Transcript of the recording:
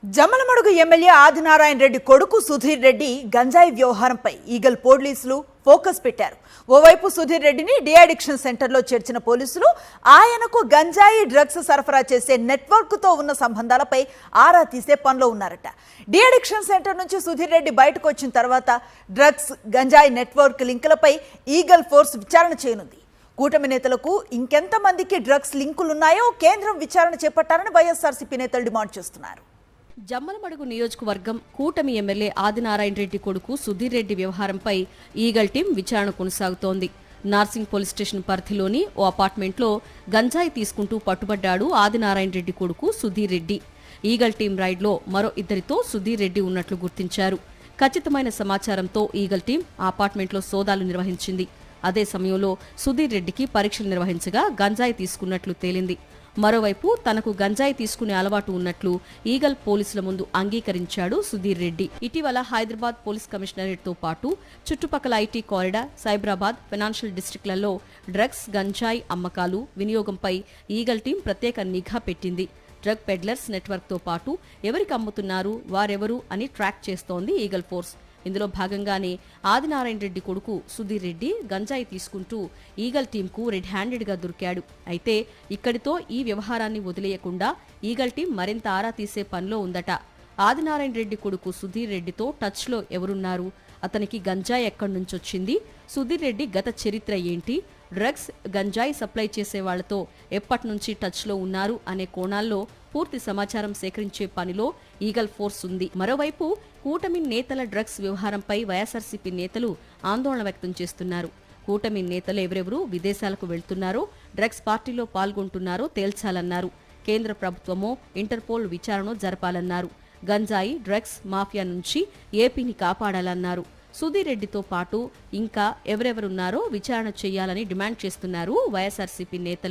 Jammalamadugu MLA Adinarayana Reddy కొడుకు సుధీర్ రెడ్డి గంజాయి వ్యవహారంపై ఈగల్ పోలీసులు ఫోకస్ పెట్టారు. ఓవైపు సుధీర్ రెడ్డిని డిఅడిక్షన్ సెంటర్లో చేర్చిన పోలీసులు ఆయనకు గంజాయి డ్రగ్స్ సరఫరా చేసే నెట్వర్క్ తో ఉన్న సంబంధాలపై ఆరా తీసే పనిలో ఉన్నారట. డిఅడిక్షన్ సెంటర్ నుంచి సుధీర్ రెడ్డి బయటకు వచ్చిన తర్వాత డ్రగ్స్ గంజాయి నెట్వర్క్ లింకులపై ఈగల్ ఫోర్స్ విచారణ చేయనుంది. కూటమి నేతలకు ఇంకెంతమందికి డ్రగ్స్ లింకులున్నాయో కేంద్రం విచారణ చేపట్టాలని వైఎస్ఆర్సీపీ నేతలు డిమాండ్ చేస్తున్నారు. జమ్మలమడుగు నియోజకవర్గం కూటమి ఎమ్మెల్యే ఆదినారాయణ రెడ్డి కొడుకు సుధీర్ రెడ్డి వ్యవహారంపై ఈగల్ టీం విచారణ కొనసాగుతోంది. నార్సింగ్ పోలీస్ స్టేషన్ పరిధిలోని ఓ అపార్ట్మెంట్లో గంజాయి తీసుకుంటూ పట్టుబడ్డాడు ఆదినారాయణ రెడ్డి కొడుకు సుధీర్ రెడ్డి. ఈగల్ టీం రైడ్లో మరో ఇద్దరితో సుధీర్ రెడ్డి ఉన్నట్లు గుర్తించారు. ఖచ్చితమైన సమాచారంతో ఈగల్ టీం ఆ అపార్ట్మెంట్లో సోదాలు నిర్వహించింది. అదే సమయంలో సుధీర్ రెడ్డికి పరీక్షలు నిర్వహించగా గంజాయి తీసుకున్నట్లు తేలింది. మరోవైపు తనకు గంజాయి తీసుకునే అలవాటు ఉన్నట్లు ఈగల్ పోలీసుల ముందు అంగీకరించాడు సుధీర్ రెడ్డి. ఇటీవల హైదరాబాద్ పోలీస్ కమిషనరేట్ తో పాటు చుట్టుపక్కల ఐటీ కారిడార్, సైబరాబాద్, ఫైనాన్షియల్ డిస్ట్రిక్ట్లలో డ్రగ్స్, గంజాయి అమ్మకాలు, వినియోగంపై ఈగల్ టీం ప్రత్యేక నిఘా పెట్టింది. డ్రగ్ పెడ్లర్స్ నెట్వర్క్ తో పాటు ఎవరికి అమ్ముతున్నారు, వారెవరు అని ట్రాక్ చేస్తోంది ఈగల్ ఫోర్స్. ఇందులో భాగంగానే ఆదినారాయణ రెడ్డి కొడుకు సుధీర్ రెడ్డి గంజాయి తీసుకుంటూ ఈగల్ టీంకు రెడ్ హ్యాండెడ్ గా దొరికాడు. అయితే ఇక్కడితో ఈ వ్యవహారాన్ని వదిలేయకుండా ఈగల్ టీం మరింత ఆరా తీసే పనిలో ఉందట. ఆదినారాయణ రెడ్డి కొడుకు సుధీర్ రెడ్డితో టచ్ లో ఎవరున్నారు, అతనికి గంజాయి ఎక్కడి నుంచొచ్చింది, సుధీర్ రెడ్డి గత చరిత్ర ఏంటి, డ్రగ్స్, గంజాయి సప్లై చేసే వాళ్లతో ఎప్పటి నుంచి టచ్ లో ఉన్నారు అనే కోణాల్లో పూర్తి సమాచారం సేకరించే పనిలో ఈగల్ ఫోర్స్ ఉంది. మరోవైపు కూటమి నేతల డ్రగ్స్ వ్యవహారంపై వైఎస్ఆర్సీపీ నేతలు ఆందోళన వ్యక్తం చేస్తున్నారు. కూటమి నేతలు ఎవరెవరు విదేశాలకు వెళ్తున్నారో, డ్రగ్స్ పార్టీలో పాల్గొంటున్నారో తేల్చాలన్నారు. కేంద్ర ప్రభుత్వమో ఇంటర్పోల్ విచారణ జరపాలన్నారు. గంజాయి, డ్రగ్స్ మాఫియా నుంచి ఏపీని కాపాడాలన్నారు. సుధీర్ రెడ్డితో పాటు ఇంకా ఎవరెవరున్నారో విచారణ చేయాలని డిమాండ్ చేస్తున్నారు వైఎస్ఆర్సీపీ నేతలు.